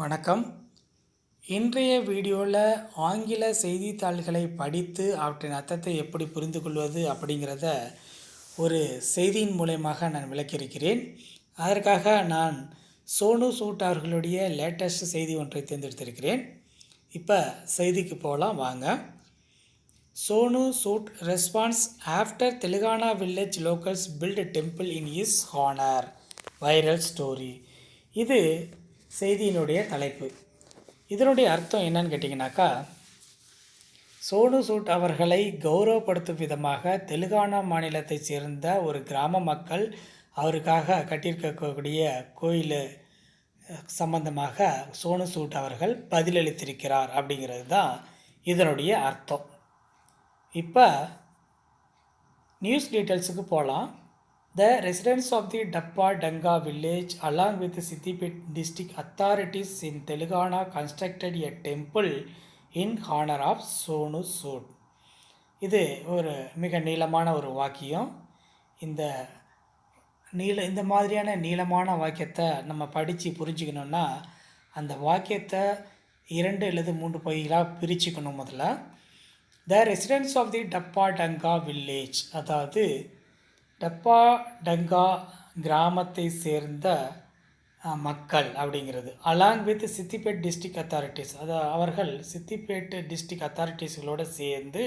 வணக்கம். இன்றைய வீடியோவில் ஆங்கில செய்தித்தாள்களை படித்து அவற்றின் அர்த்தத்தை எப்படி புரிந்து கொள்வது அப்படிங்கிறத ஒரு செய்தியின் மூலயமாக நான் விளக்கியிருக்கிறேன். அதற்காக நான் சோனு சூட் அவர்களுடைய லேட்டஸ்ட் செய்தி ஒன்றை தேர்ந்தெடுத்திருக்கிறேன். இப்போ செய்திக்கு போகலாம் வாங்க. Sonu Sood response after Telangana village locals build temple in his honour viral story. இது செய்தியினுடைய தலைப்பு. இதனுடைய அர்த்தம் என்னன்னு கேட்டிங்கனாக்கா, சோனு சூட் அவர்களை கௌரவப்படுத்தும் விதமாக தெலுங்கானா மாநிலத்தை சேர்ந்த ஒரு கிராம மக்கள் அவருக்காக கட்டியிருக்கக்கூடிய கோயில் சம்பந்தமாக சோனு சூட் அவர்கள் பதிலளித்திருக்கிறார் அப்படிங்கிறது தான் இதனுடைய அர்த்தம். இப்போ நியூஸ் டீட்டெயில்ஸுக்கு போகலாம். The residents of the Dappa Danga village along with the Siddipet district authorities in Telangana constructed a temple in honor of Sonu Sood. இது ஒரு மிக நீளமான ஒரு வாக்கியம். இந்த மாதிரியான நீளமான வாக்கியத்தை நம்ம படித்து புரிஞ்சுக்கணுன்னா அந்த வாக்கியத்தை 2 அல்லது 3 பகுதிகளாக பிரிச்சுக்கணும். முதல்ல த ரெசிடென்ட்ஸ் ஆஃப் தி டப்பா டங்கா வில்லேஜ், அதாவது டப்பா டங்கா கிராமத்தை சேர்ந்த மக்கள் அப்படிங்கிறது. Along with Siddipet district authorities, அதாவது அவர்கள் சித்திபேட் டிஸ்ட்ரிக்ட் அத்தாரிட்டிஸ்களோடு சேர்ந்து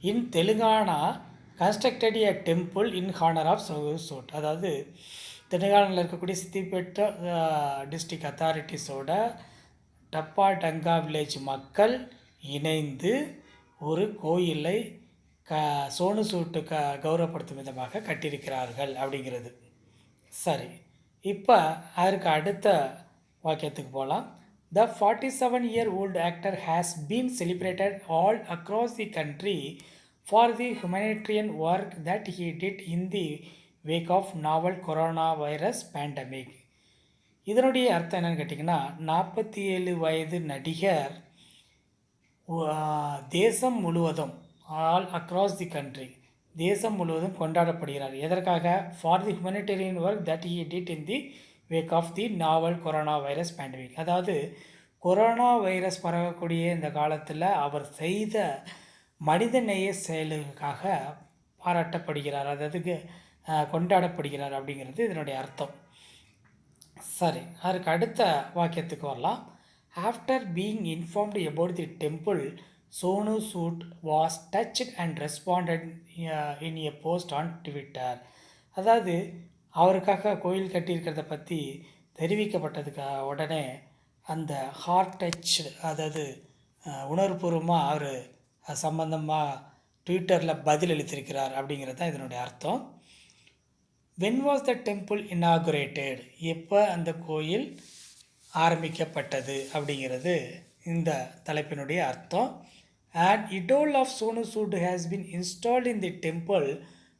in Telangana constructed a temple in honour of Sonu Sood, அதாவது தெலுங்கானாவில் இருக்கக்கூடிய சித்திபேட் டிஸ்ட்ரிக்ட் அத்தாரிட்டிஸோட டப்பா டங்கா வில்லேஜ் மக்கள் இணைந்து ஒரு கோயிலை சோனு சூட்டு கௌரவப்படுத்தும் விதமாக கட்டியிருக்கிறார்கள் அப்படிங்கிறது. சரி, இப்போ அதற்கு அடுத்த வாக்கியத்துக்கு போகலாம். The 47-year-old actor has been celebrated all across the country for the humanitarian work that he did in the wake of novel corona virus pandemic. இதனுடைய அர்த்தம் என்னென்னு கேட்டிங்கன்னா, 47 வயது நடிகர் தேசம் முழுவதும், ஆல் அக்ராஸ் தி கண்ட்ரி, தேசம் முழுவதும் கொண்டாடப்படுகிறார். எதற்காக? For the humanitarian work that he did in the wake of the novel corona virus pandemic, அதாவது கொரோனா வைரஸ் பரவக்கூடிய இந்த காலத்தில் அவர் செய்த மனிதநேய செயலுக்காக பாராட்டப்படுகிறார், அதாவது கொண்டாடப்படுகிறார் அப்படிங்கிறது இதனுடைய அர்த்தம். சரி, அதற்கு அடுத்த வாக்கியத்துக்கு வரலாம். After being informed about the temple, Sonu Sood was touched and responded in a post on Twitter. அதாவது அவருக்காக கோயில் கட்டியிருக்கிறத பற்றி தெரிவிக்கப்பட்டதுக்கு உடனே அந்த ஹார்ட் டச், அதாவது உணர்வுபூர்வமாக அவர் சம்பந்தமாக ட்விட்டரில் பதிலளித்திருக்கிறார் அப்படிங்கிறது தான் இதனுடைய அர்த்தம். When was the temple inaugurated, எப்போ அந்த கோயில் ஆரம்பிக்கப்பட்டது அப்படிங்கிறது இந்த தலைப்பினுடைய அர்த்தம். An idol of Sonu Sood has been installed in the temple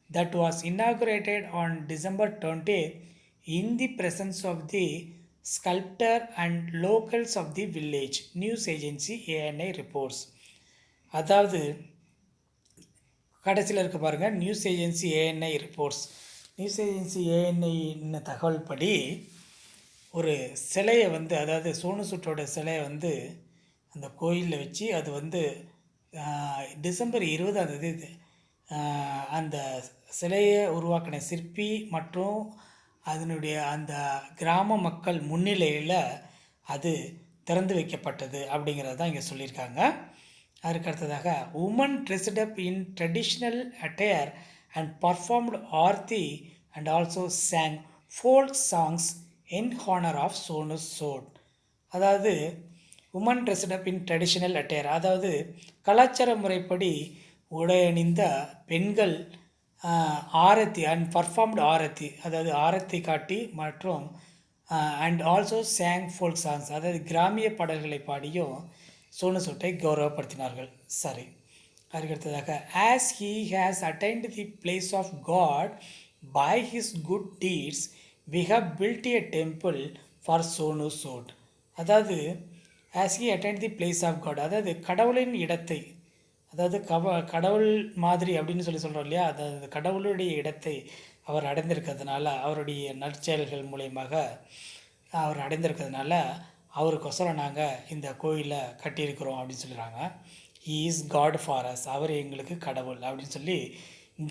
that was inaugurated on December 20th in the presence of the sculptor and locals of the village, news agency ANI reports. அதாவது கடைசியில் இருக்க பாருங்கள், news agency ANI reports. News agency ANI தகவல் படி ஒரு சிலையை அதாவது சோனு சூட்டோட சிலையை அந்த கோயிலில் வச்சு அது டிசம்பர் 20 அந்த சிலையை உருவாக்கின சிற்பி மற்றும் அதனுடைய அந்த கிராம மக்கள் முன்னிலையில் அது திறந்து வைக்கப்பட்டது அப்படிங்கிறது தான் இங்கே சொல்லியிருக்காங்க. அதற்கு அடுத்ததாக women dressed up in traditional attire and performed aarti and also sang folk songs in honour of Sonu Sood, அதாவது women dressed up in traditional attire, அதாவது கலாச்சார முறைப்படி உடையணிந்த பெண்கள் ஆரத்தி அண்ட் பர்ஃபார்ம்டு ஆரத்தி, அதாவது ஆரத்தி காட்டி மற்றும் and also sang folk songs, அதாவது கிராமிய பாடல்களை பாடியும் சோனு சூட்டை கௌரவப்படுத்தினார்கள். சரி, அதுக்கடுத்ததாக as he has attained the place of God by his good deeds we have built a temple for Sonu Sood, அதாவது as he attained the place of God, அதாவது கடவுளின் இடத்தை, அதாவது கடவுள் மாதிரி அப்படின்னு சொல்கிறோம் இல்லையா, அதாவது கடவுளுடைய இடத்தை அவர் அடைந்திருக்கிறதுனால, அவருடைய நற்செயல்கள் மூலயமாக அவர் அடைந்திருக்கிறதுனால அவருக்கொசரம் நாங்கள் இந்த கோயிலை கட்டியிருக்கிறோம் அப்படின்னு சொல்கிறாங்க. He is God for us, அவர் எங்களுக்கு கடவுள் அப்படின்னு சொல்லி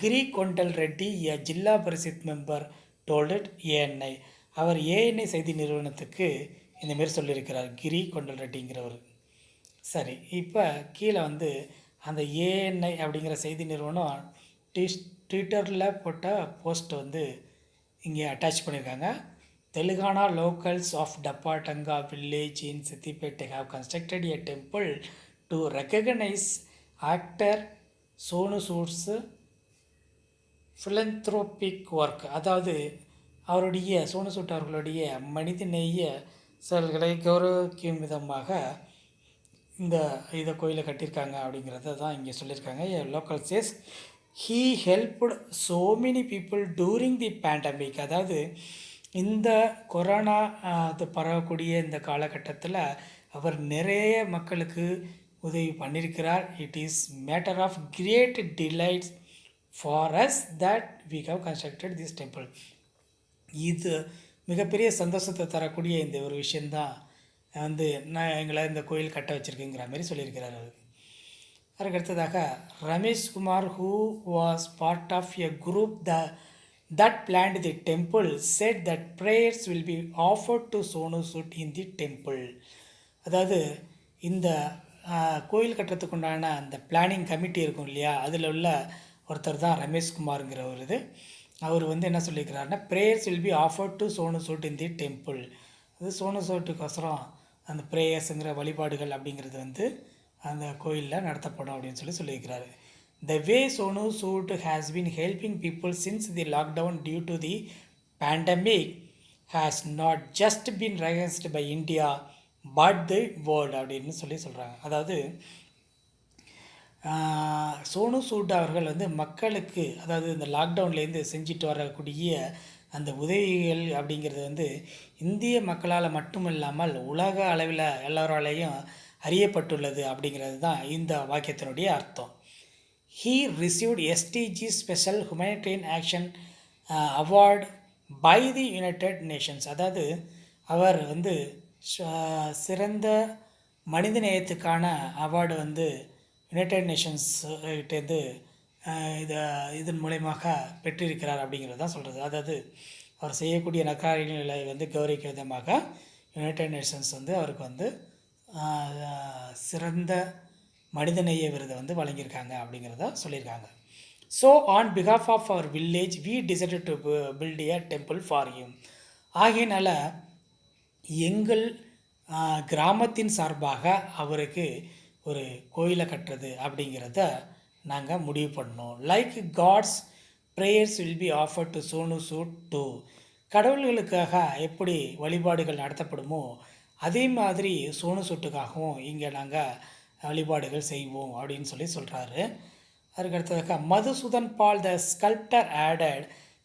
Giri Kondal Reddy zilla parishad member told ANI, அவர் ஏஎன்ஐ செய்தி நிறுவனத்துக்கு இந்தமாரி சொல்லியிருக்கிறார் கிரி கொண்டல் ரெட்டிங்கிறவர். சரி, இப்போ கீழே வந்து அந்த ஏஎன்ஐ அப்படிங்கிற செய்தி நிறுவனம் ட்விட்டரில் போட்ட போஸ்ட் வந்து இங்கே அட்டாச் பண்ணியிருக்காங்க. Telangana locals of Dapatanga village in Siddipete have constructed a temple to recognize actor Sonu Sood's philanthropic work. அதாவது அவருடைய சோனு சூட் அவர்களுடைய மனிதநேய செயல்களை கௌரவிக்கும் விதமாக இதை கோயிலை கட்டியிருக்காங்க அப்படிங்கிறத தான் இங்கே சொல்லியிருக்காங்க. Local chase he helped so many people during the pandemic, அதாவது இந்த கொரோனா அது பரவக்கூடிய இந்த காலகட்டத்தில் அவர் நிறைய மக்களுக்கு உதவி பண்ணியிருக்கிறார். It is matter of great delights for us that we have constructed this temple. இது மிகப்பெரிய சந்தோஷத்தை தரக்கூடிய இந்த ஒரு விஷயந்தான் வந்து நான் எங்களை இந்த கோயில் கட்ட வச்சுருக்குங்கிற மாதிரி சொல்லியிருக்கிறார் அவர். அதுக்கு அடுத்ததாக Ramesh Kumar who was part of a group that planned the temple said that prayers will be offered to Sonu Sood in the temple. அதாவது இந்த கோயில் கட்டுறதுக்கு உண்டான அந்த பிளானிங் கமிட்டி இருக்கும் இல்லையா, அதில் உள்ள ஒருத்தர் தான் ரமேஷ்குமாருங்கிற ஒரு இது. அவர் வந்து என்ன சொல்லியிருக்கிறாருன்னா, prayers will be offered to Sonu Sood in the temple. அது சோனு சூட்டுக்கோசரம் அந்த ப்ரேயர்ஸுங்கிற வழிபாடுகள் அப்படிங்கிறது வந்து அந்த கோயிலில் நடத்தப்படும் அப்படின்னு சொல்லியிருக்கிறாரு. The way Sonu Sood has been helping people since the lockdown due to the pandemic has not just been recognized by India but the world அப்படின்னு சொல்கிறாங்க. அதாவது சோனு சூட் அவர்கள் வந்து மக்களுக்கு, அதாவது இந்த லாக்டவுன்லேருந்து செஞ்சுட்டு வரக்கூடிய அந்த உதவிகள் அப்படிங்கிறது வந்து இந்திய மக்களால் மட்டுமில்லாமல் உலக அளவில் எல்லோராலையும் அறியப்பட்டுள்ளது அப்படிங்கிறது தான் இந்த வாக்கியத்தினுடைய அர்த்தம். He received SDG Special Humanitarian Action Award by the United Nations. அதாவது அவர் வந்து சிறந்த மனிதநேயத்துக்கான அவார்டு வந்து யுனைடெட் நேஷன்ஸ் கிட்டேருந்து இதன் மூலயமாக பெற்றிருக்கிறார் அப்படிங்கிறது தான் சொல்கிறது. அதாவது அவர் செய்யக்கூடிய நற்காரியங்களை வந்து கௌரவிக்கும் விதமாக யுனைடெட் நேஷன்ஸ் வந்து அவருக்கு வந்து சிறந்த மனிதநேய விருதை வந்து வழங்கியிருக்காங்க அப்படிங்கிறத சொல்லியிருக்காங்க. So on behalf of our village we decided to build a temple for him. ஆகையினால் எங்கள் கிராமத்தின் சார்பாக அவருக்கு ஒரு கோயிலை கட்டுறது அப்படிங்கிறத நாங்கள் முடிவு பண்ணோம். Like God's prayers will be offered to Sonu Sood too. கடவுள்களுக்காக எப்படி வழிபாடுகள் நடத்தப்படுமோ அதே மாதிரி சோனு சூட்டுக்காகவும் இங்கே நாங்கள் வழிபாடுகள் செய்வோம் அப்படின்னு சொல்கிறாரு. அதுக்கு அடுத்ததாக Madhusudan Pal the sculptor added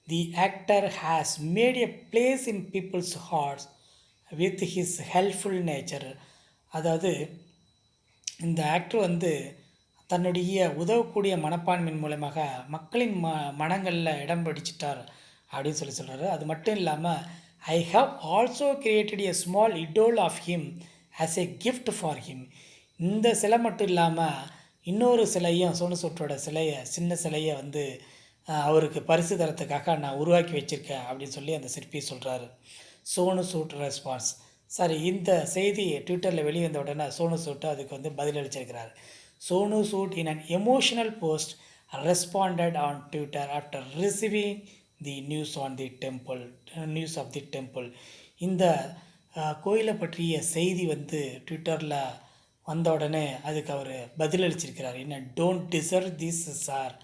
the actor has made a place in people's hearts with his helpful nature. அதாவது இந்த ஆக்டர் வந்து தன்னுடைய உதவக்கூடிய மனப்பான்மையின் மூலமாக மக்களின் மனங்களில் இடம் பிடிச்சிட்டார் அப்படின்னு சொல்கிறாரு. அது மட்டும் இல்லாமல் I have also created a small idol of him as a gift for him. இந்த சிலை மட்டும் இல்லாமல் இன்னொரு சிலையும் சோனு சூட்டோட சின்ன சிலையை வந்து அவருக்கு பரிசு தரத்துக்காக நான் உருவாக்கி வச்சுருக்கேன் அப்படின்னு அந்த சிற்பி சொல்கிறாரு. சோனு சூட் ரெஸ்பான்ஸ். சரி, இந்த செய்தி ட்விட்டரில் வெளிவந்த உடனே சோனு சூட்டு அதுக்கு வந்து பதிலளிச்சிருக்கிறார். Sonu Sood in an emotional post responded on Twitter after receiving the news of the temple. இந்த கோயிலை பற்றிய செய்தி வந்து ட்விட்டரில் வந்த உடனே அதுக்கு அவர் பதிலளிச்சிருக்கிறார். என்ன, டோன்ட் டிசர்வ் திஸ் சார்.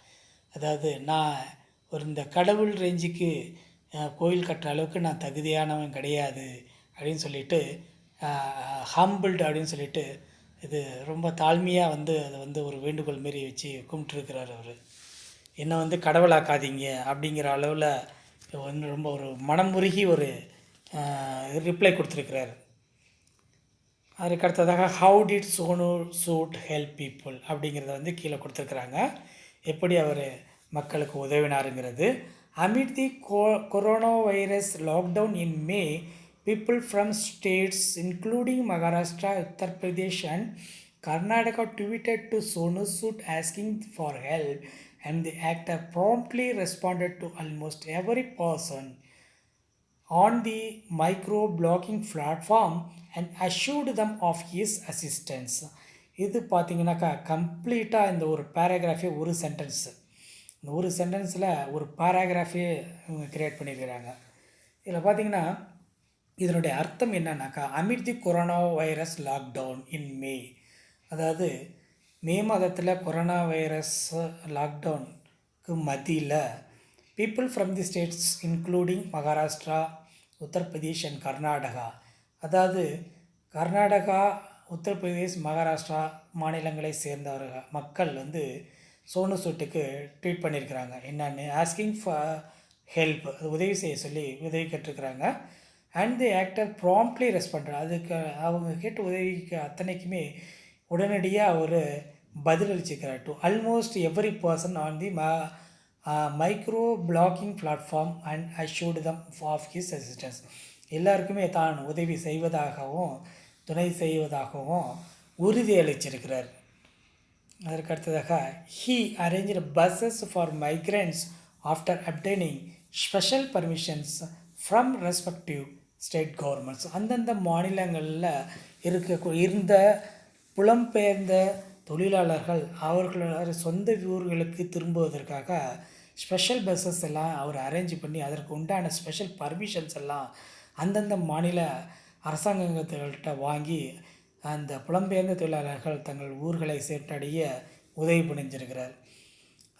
அதாவது நான் இந்த கடவுள் ரேஞ்சுக்கு கோயில் கட்டுற அளவுக்கு நான் தகுதியானவன் கிடையாது அப்படின்னு சொல்லிட்டு ஹம்பிள்டு அப்படின்னு சொல்லிட்டு இது ரொம்ப தாழ்மையாக வந்து அதை வந்து ஒரு வேண்டுகோள் மாரி வச்சு கும்பிட்டுருக்கிறார். அவர் என்னை வந்து கடவுளாக்காதீங்க அப்படிங்கிற அளவில் வந்து ரொம்ப ஒரு மனமுருகி ஒரு ரிப்ளை கொடுத்துருக்கிறார். அதுக்கு அடுத்ததாக how did Sonu Sood help people அப்படிங்கிறத வந்து கீழே கொடுத்துருக்குறாங்க, எப்படி அவர் மக்களுக்கு உதவினாருங்கிறது. Amid the corona virus lockdown in May people from states including Maharashtra, Uttar Pradesh, and Karnataka tweeted to Sonu Sood asking for help, and the actor promptly responded to almost every person on the micro-blogging platform and assured them of his assistance. இது பார்த்தீங்கன்னாக்கா கம்ப்ளீட்டாக இந்த ஒரு பேராகிராஃபே ஒரு sentence, இந்த ஒரு சென்டென்ஸில் ஒரு பேராகிராஃபே இவங்க கிரியேட் பண்ணியிருக்கிறாங்க. இதில் பார்த்தீங்கன்னா இதனுடைய அர்த்தம் என்னன்னாக்கா, AMET the corona virus lockdown in மே, அதாவது மே மாதத்தில் கொரோனா வைரஸ் லாக்டவுனுக்கு மத்தியில் people from the states including Maharashtra, Uttar Pradesh and Karnataka, அதாவது கர்நாடகா, உத்தரப்பிரதேஷ், மகாராஷ்டிரா மாநிலங்களை சேர்ந்தவர்கள் மக்கள் வந்து சோனு சூட்டுக்கு ட்வீட் பண்ணியிருக்கிறாங்க. என்னென்னு ஆஸ்கிங் ஃபார் ஹெல்ப், உதவி செய்ய சொல்லி உதவி கேட்டிருக்கிறாங்க. And the actor promptly respond, அதுக்கு அவங்க கேட்ட உதவிக்கு அத்தனைக்குமே உடனடியாக ஒரு பதிலளிச்சிருக்கிறார். To almost every person on the micro blogging platform and assured them of his assistance, எல்லாருக்குமே தான் உதவி செய்வதாகவும் துணை செய்வதாகவும் உறுதியளிச்சிருக்கிறார். அதற்கு அடுத்ததாக he arranged buses for migrants after obtaining special permissions from respective state governments, அந்தந்த மாநிலங்களில் இருந்த புலம்பெயர்ந்த தொழிலாளர்கள் அவர்களோட சொந்த ஊர்களுக்கு திரும்புவதற்காக ஸ்பெஷல் பஸ்ஸஸ் எல்லாம் அவர் அரேஞ்ச் பண்ணி அதற்கு உண்டான ஸ்பெஷல் பர்மிஷன்ஸ் எல்லாம் அந்தந்த மாநில அரசாங்கங்கள்கிட்ட வாங்கி அந்த புலம்பெயர்ந்த தொழிலாளர்கள் தங்கள் ஊர்களை சென்றடைய உதவி புரிஞ்சிருக்கிறார்.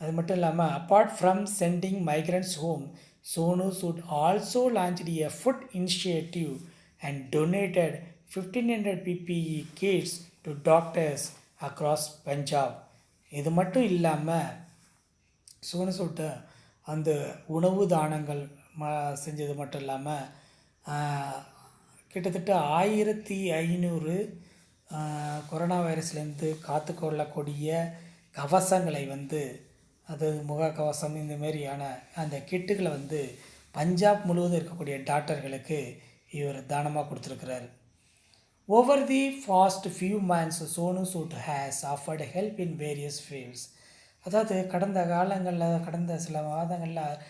அது மட்டும் இல்லாமல் apart from sending migrants home, Sonu Sood also launched a food initiative and donated 1500 PPE kits to doctors across Punjab. இது மட்டும் இல்லாமல் சோனு சூட்டு அந்த உணவு தானங்கள் செஞ்சது மட்டும் இல்லாமல் கிட்டத்தட்ட 1500 கொரோனா வைரஸ்லேருந்து காத்துக்கொள்ளக்கூடிய கவசங்களை வந்து, அது முகக்கவசம் இந்தமாரியான அந்த கிட்டுகளை வந்து பஞ்சாப் முழுவதும் இருக்கக்கூடிய டாக்டர்களுக்கு இவர் தானமாக கொடுத்துருக்கிறார். Over the past few months Sonu Sood has offered help in various fields, அதாவது கடந்த சில மாதங்களில்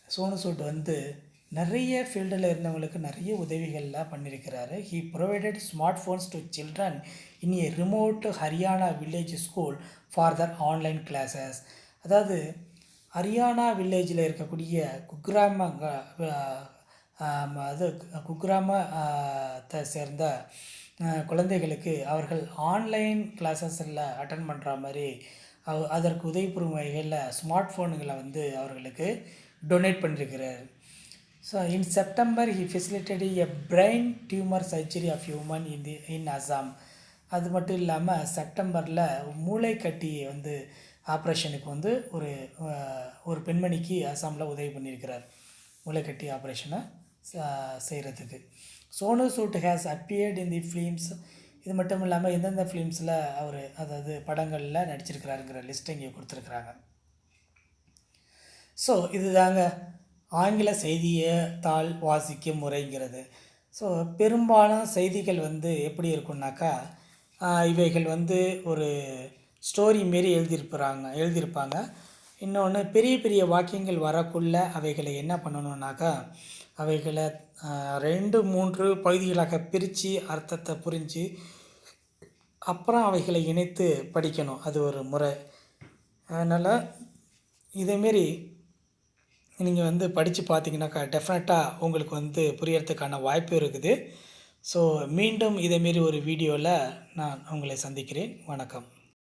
சோனு சூட் வந்து நிறைய ஃபீல்டில் இருந்தவங்களுக்கு நிறைய உதவிகள்லாம் பண்ணியிருக்கிறாரு. He provided smart phones to children in a remote Haryana village school for their online classes, அதாவது ஹரியானா வில்லேஜில் இருக்கக்கூடிய குக்கிராமத்தை சேர்ந்த குழந்தைகளுக்கு அவர்கள் ஆன்லைன் கிளாஸஸில் அட்டன் பண்ணுற மாதிரி அதற்கு உதவி புரியும் வகையில் ஸ்மார்ட் ஃபோனுகளை வந்து அவர்களுக்கு டொனேட் பண்ணியிருக்கிறார். So in September he facilitate a brain tumour surgery of human in Assam. அது மட்டும் இல்லாமல் செப்டம்பரில் மூளைக்கட்டி வந்து ஆப்ரேஷனுக்கு வந்து ஒரு பெண்மணிக்கு அசாமில் உதவி பண்ணியிருக்கிறார், மூளைக்கட்டி ஆப்ரேஷனை செய்கிறதுக்கு. Sonu Sood has appeared in the films, இது மட்டும் இல்லாமல் எந்தெந்த ஃபிலிம்ஸில் அவர் அதாவது படங்களில் நடிச்சிருக்கிறாருங்கிற லிஸ்ட் இங்கே கொடுத்துருக்குறாங்க. ஸோ இதுதாங்க ஆங்கில செய்தித்தாள் வாசிக்கும் முறைங்கிறது. ஸோ பெரும்பாலும் செய்திகள் வந்து எப்படி இருக்குன்னாக்கா, இவைகள் வந்து ஒரு ஸ்டோரி மாரி எழுதியிருப்பாங்க. இன்னொன்று பெரிய பெரிய வாக்கியங்கள் வரக்குள்ள அவைகளை என்ன பண்ணணுன்னாக்கா, அவைகளை 2-3 பகுதிகளாக பிரித்து அர்த்தத்தை புரிஞ்சு அப்புறம் அவைகளை இணைத்து படிக்கணும், அது ஒரு முறை. அதனால் இதேமாரி நீங்கள் வந்து படித்து பார்த்தீங்கன்னாக்கா டெஃபினட்டாக உங்களுக்கு வந்து புரியறதுக்கான வாய்ப்பு இருக்குது. ஸோ மீண்டும் இதேமாரி ஒரு வீடியோவில் நான் உங்களை சந்திக்கிறேன். வணக்கம்.